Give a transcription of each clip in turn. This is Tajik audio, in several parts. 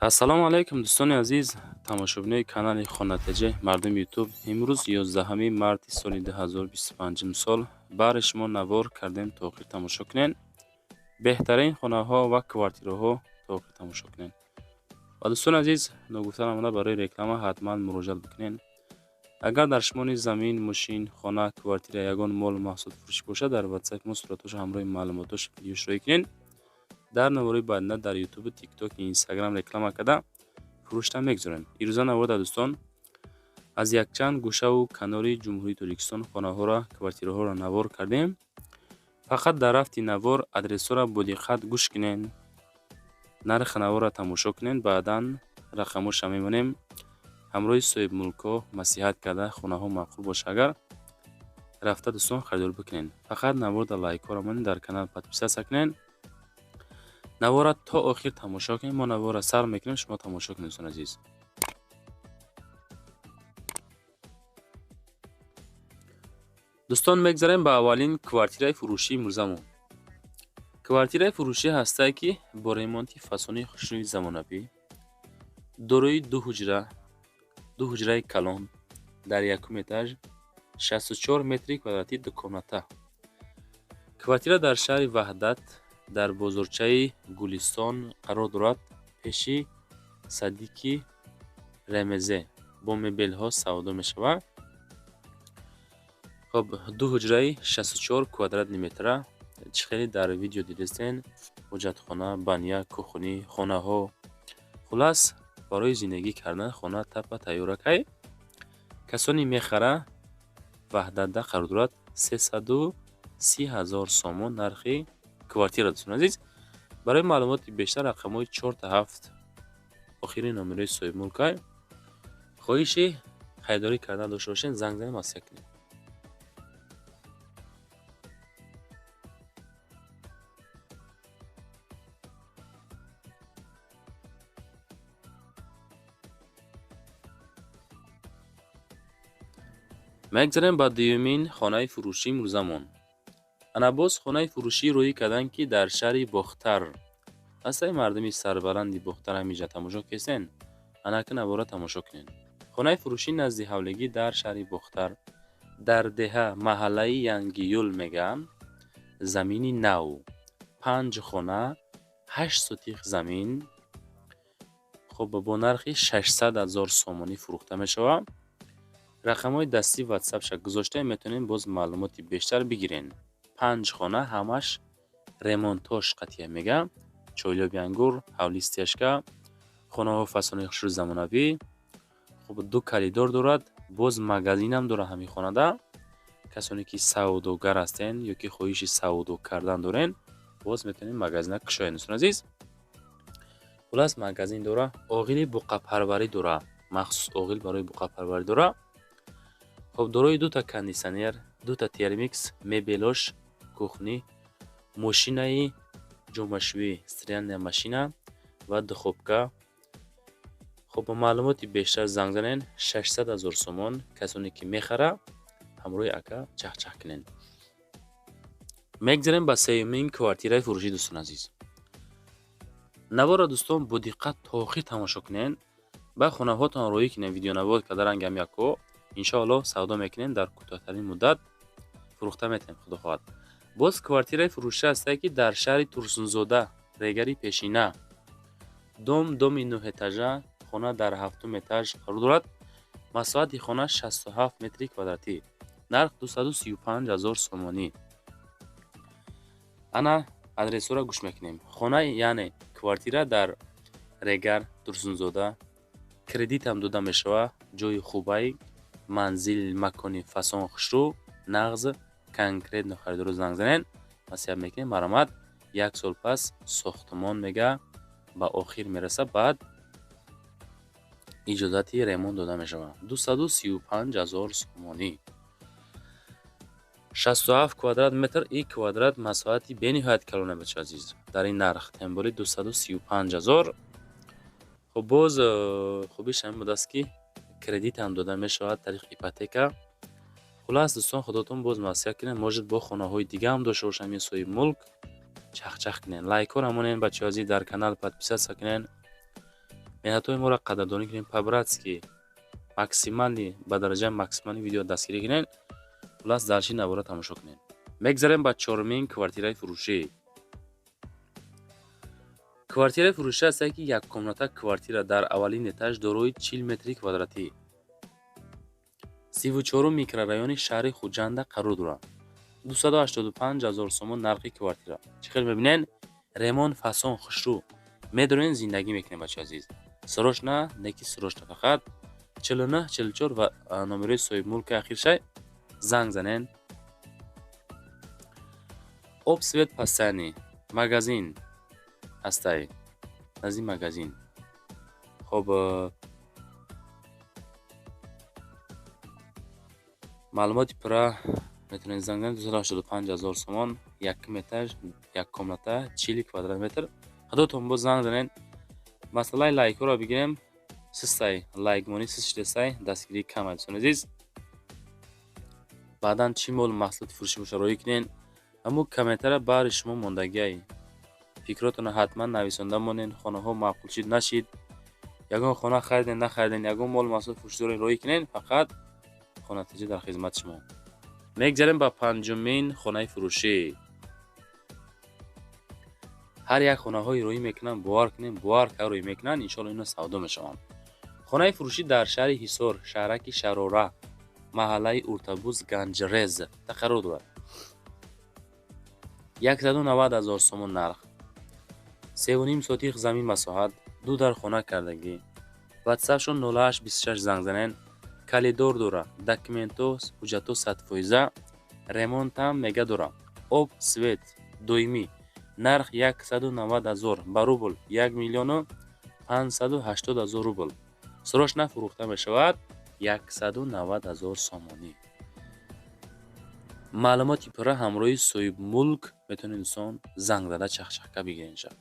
ассалому алайкум дӯстони азиз, тамошобинои канали хонатаҷа мардуми ютуб. Имрӯз 11 марти соли 2025 сол баҳри шумо навор кардем то охир тамошо кунед. беҳтарин хонаҳо ва квартираҳо то охир тамошо кунед. ва дӯстони азиз, ногуфта намуда барои реклама ҳатман муроҷиат бикунед. агар дар шумо низ замин, мошин, хона, квартира ягон мол маҳсулот фурӯшӣ бошад, дар ватсап мо суратош ҳамроҳи маълумотош видео ишроӣ кунед. дар навори баъдина дар ютуб, тикток, инстаграм реклама карда фурӯшта мегузорем. ирӯза навода дӯстон аз якчанд гӯшаву канори ҷумҳурии Тоҷикистон хонаҳоро, квартираҳоро навор кардем. фақат дар рафти навор адресҳоро бодиққат гӯш кунед, нархи наворро тамошо кунед, баъдан рақамоша мемонем. ҳамроҳи соҳибмулкҳо масиҳат карда хонаҳо маъқул боша агар рафта дӯстон харидор бикунед. фақат наворда лайкҳоро монед, дар канал подписатсия кунед. навора то охир тамошо кунед. мо навора сар мекунем, шумо тамошо кунед дӯстон азиз. дӯстон мегзарем ба аввалин квартираи фурӯшии мӯзамон. квартираи фурӯшӣ ҳастае ки бо ремонти фасони хушрӯи замонавӣ, дорои ду ҳуҷраи калон дар якум этаж, 64 метри квадратӣ дуконата. квартира дар шаҳри Ваҳдат дар бозорчаи Гулистон қарор дорад. пеши Садиқи Ремезе бо мебелҳо савдо мешавад. хоб ду ҳуҷраи 64 квадратни метра. чӣ хеле дар видео дидестен, ҳоҷатхона, баня, кухонӣ, хонаҳо, хулас барои зиндагӣ кардан хона тапа тайёракай. касони мехара Ваҳдатда қарор дорад. 330 000 сомон нархи квартира дӯстон азиз. барои маълумоти бештар рақамҳои 4 та 7 охири номерои соҳибмулкай. хоҳиши харидорӣ кардан дошта бошед, занг занед, масия кунед. мегзарем ба дуюмин хонаи фурӯшии мӯзамон. ана боз хонаи фурӯшии рӯӣ карданд ки дар шаҳри Бохтар. ҳастаи мардуми сарбаланди Бохтар ҳаминҷа тамошо кестен. анаки навора тамошо кунед. хонаи фурӯшӣ назди ҳавлигӣ дар шаҳри Бохтар дар деҳа маҳаллаи Янгиюл мегӯянд. замини нав, 5 хона, 8 сотиқ замин хоб бо нархи 600 000 сомонӣ фурӯхта мешавад. рақамҳои дастӣ ватсапша гузоштем, метавонем боз маълумоти бештар бигирен. 5 хона ҳамаш ремонтош қатъия мега. чойлоби ангур, ҳавли стяжка, хонаҳо фасони хушрӯи замонавӣ. хоб ду калидор дорад. боз магазинам дорад ҳамин хонада. касоне ки савдогар ҳастен ё ки хоҳиши савдо кардан дорен, боз метавонед магазина кушоед дӯстон азиз. хулас магазин дора. оғили буқапарварӣ дора. махсус оғил барои буқапарварӣ дора. хоб дорои 2 та кондисионер, 2 та термикс, мебелош, кухни, мошинаи ҷомашӯӣ, стиральная машина ва духовка. хоб ба маълумоти бештар занг занед. 600 000 сомон. касоне ки мехара ҳамроҳи ака чахчах кунед. мегзарем ба сеюмин квартираи фурӯшӣ дӯстон азиз. навора дӯстон бо диққат то охир тамошо кунед. ба хонаҳотон роӣ кунед. видеонавор карда рангам яко иншоалло савдо мекунем, дар кӯтоҳтарин муддат фурӯхта метавонем худо хоҳад. боз квартираи фурӯшӣ ҳастае ки дар шаҳри Турсунзода, регари пешина, доми 9 этажа, хона дар 7 этаж қарор дорад. масоҳати хона 67 метри квадратӣ. нарх 235 000 сомонӣ. ана адресҳоро гӯш мекунем. хона яъне квартира дар регар Турсунзода. кредитам дода мешавад. ҷои хубай, манзил, макони фасон хушрӯ, нағз конкретно харидору занг занед, масиҳат мекунем. маромад 1 сол пас сохтмон мега ба охир мераса, баъд иҷозати ремонт дода мешавад. 235 000 сомонӣ. 67 квадрат метр. и квадрат масоҳати бениҳоят калоне бача азиз. дар ин нарх темболи 235 000. хоб боз хубиш ҳамин будааст ки кредитам дода мешавад тариқи ипотека. хулас дӯстон, худотон боз масиҳат кунед. можед бо хонаҳои дига ҳам дошта бошад ҳамин соҳибмулк. чахчах кунед. лайкҳоро монед бачаҳо азиз. дар канал подписатсия кунед. меҳнатҳои моро қадрдонӣ кунед. По-братски максимали ба дараҷаи максимали видео дастгирӣ кунед. хулас дарчи набора тамошо кунед. мегзарем ба чорумин квартираи фурӯшӣ. квартираи фурӯшӣ ҳастае ки яккомната квартира дар аввалин этаж дорои 40 метри квадратӣ 34 микрорайони шаҳри хуҷанда қарор дорад. 285 000 сомон нархи квартира. чӣ хел мебинен? ремонт фасон хушрӯ. медонен зиндагӣ мекунем бачаи азиз. срочна неки срочна фақат 49 44 ва номерои соҳибмулки ахиршай занг занен. об свет пастани магазин ҳастай назди магазин. хоб маълумоти пурра метавонед занг занед. 285 000 сомон, якум этаж, як комната, 40 квадрат метр. ҳадотон бо занг занед. масъалаи лайкҳоро бигирем. систай лайк монӣ сисштесай дастгирии кам айдсон азиз. баъдан чӣ мол маҳсулоти фурӯшӣ боша роӣ кунед. ҳамо комментария баҳри шумо мондагиай. фикротона ҳатман нависонда монед. хонаҳо маъқул шид нашид, ягон хона хариден нахариден, ягон мол маҳсулоти фурӯшӣ доред роӣ кунед. фақат хонатиҷа дар хизмати шумо. мегзарем ба панҷумин хонаи фурӯшӣ. ҳар як хонаҳои роӣ мекунанд. бовар кунед, бовар ка роӣ мекунанд, иншоалло ино савдо мешаванд. хонаи фурӯшӣ дар шаҳри ҳисор, шаҳраки шарора, маҳаллаи уртабуз ганҷрез қарор дорад. 190 000 сомон нарх. 3.5 сотих замин масоҳат, 2 дар хона кардагӣ. ватсапшон 0826 занг занен. калидор дора, документҳо, ҳуҷҷатҳо 100%, ремонтам мега дора. об свет доимӣ. нарх 190 000 ба рубл 1 миллиону 580 000 рубл. срочна фурӯхта мешавад 190 000 сомонӣ. маълумоти пурра ҳамроҳи соҳибмулк метавонед инсон занг зада чахчахка бигиред.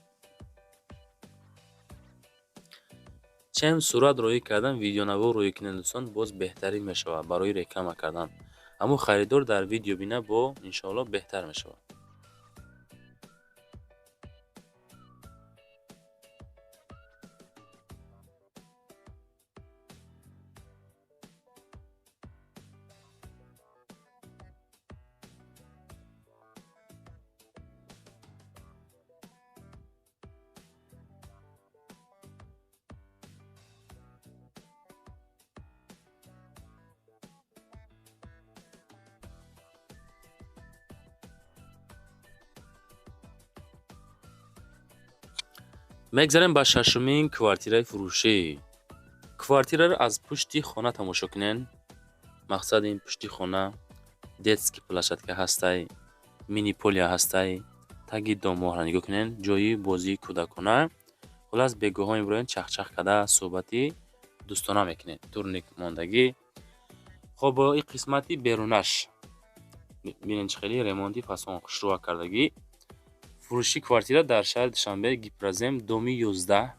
чем сурат роӣ кардан, видеонавор роӣ кунед инсон боз беҳтарин мешавад барои реклама кардан. аммо харидор дар видео бина бо иншоалло беҳтар мешавад. мегзарем ба шашумин квартираи фурӯшӣ. квартираро аз пушти хона тамошо кунед. мақсади ин пушти хона детски площадка ҳастай, мини полия ҳастай, таги домоҳра нигоҳ кунед, ҷои бозии кӯдакона. хулас бегоҳҳо мебироед чахчах када суҳбати дӯстона мекунед. турник мондагӣ. хоб ин қисмати берунаш бинед чӣ хели ремонти фасон хушрӯва кардагӣ. фурӯши квартира дар шаҳри душанбе, гипразем, доми 11,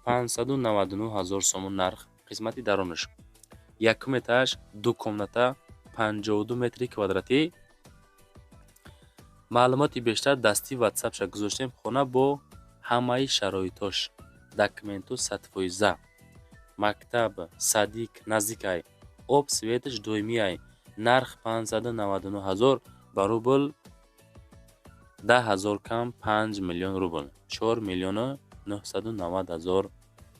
599 000 сомон нарх. қисмати даронаш якум этаж, 2 комната, 52 метри квадратӣ. маълумоти бештар дасти ватсапша гузоштем. хона бо ҳамаи шароитош, документу 100%, мактаб, садик наздикай, об светаш доимиай. нарх 599 000 ба рубл 10 000 кам 5 миллион рубл 4 миллиону 990 000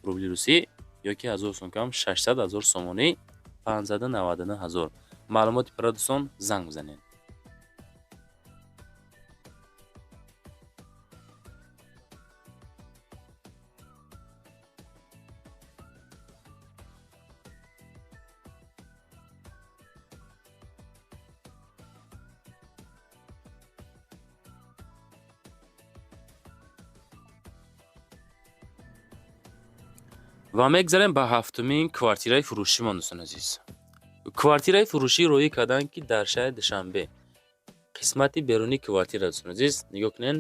рубли русӣ ёки 1000 сом кам 600 000 сомонӣ 599 000. маълумоти продусон занг бизанед. ва мегзарем ба ҳафтумин квартираи фурӯшимон дӯстон азиз. квартираи фурӯшӣ роӣ карданд ки дар шаҳри душанбе. қисмати берунии квартира дӯстон азиз нигоҳ кунед,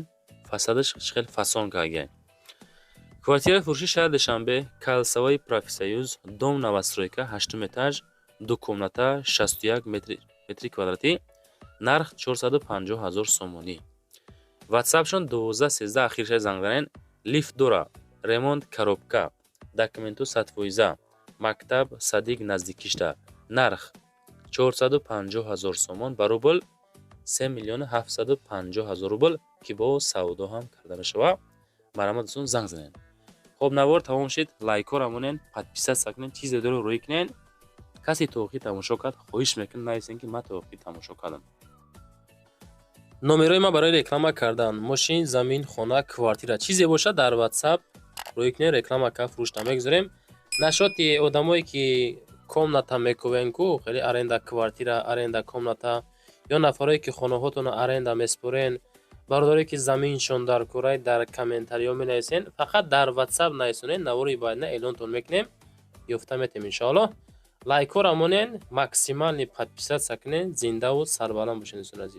фасадаш чӣ хел фасон кардагаи. квартираи фурӯшӣ шаҳри душанбе, калсавои профсоюз, дом новостройка, 8 этаж, 2 комната, 61 метри квадратӣ. нарх 450 000 сомонӣ. ватсапшон 12 13 ахиршай занг занед. лифт дора, ремонт коробка, документу сатвоиза, мактаб Садиқ наздикишта. Нарх 450,000 сомон ба рубл 3,750,000 рубл ки бо савдо ҳам карда мешава. Марама дӯстон занг занен. хоб навор тамом шид. Лайкора монен, подписат сакнен, чизе доро рӯй кунен. касе тоқӣ тамошо кард хоҳиш мекунам нависен ки ман тоқӣ тамошо кардам. номерои ма барои реклама кардан мошин, замин, хона, квартира чизе бошад дар WhatsApp рӯй кунен, реклама ка фурӯшта мегузорем. нашоти одамое ки комната мекувен ку хеле аренда квартира, аренда комната ё нафарое ки хонаҳотонро аренда меспорен, бародаре ки заминшон дар кӯрай дар комментариҳо менависен, фақат дар WhatsApp нависонен, навори байна эълонтон мекунем, ёфта метем иншоаллоҳ. лайкора монен, максимални подписат сакнен, зиндаву сарбаланд бошед дӯстон азиз.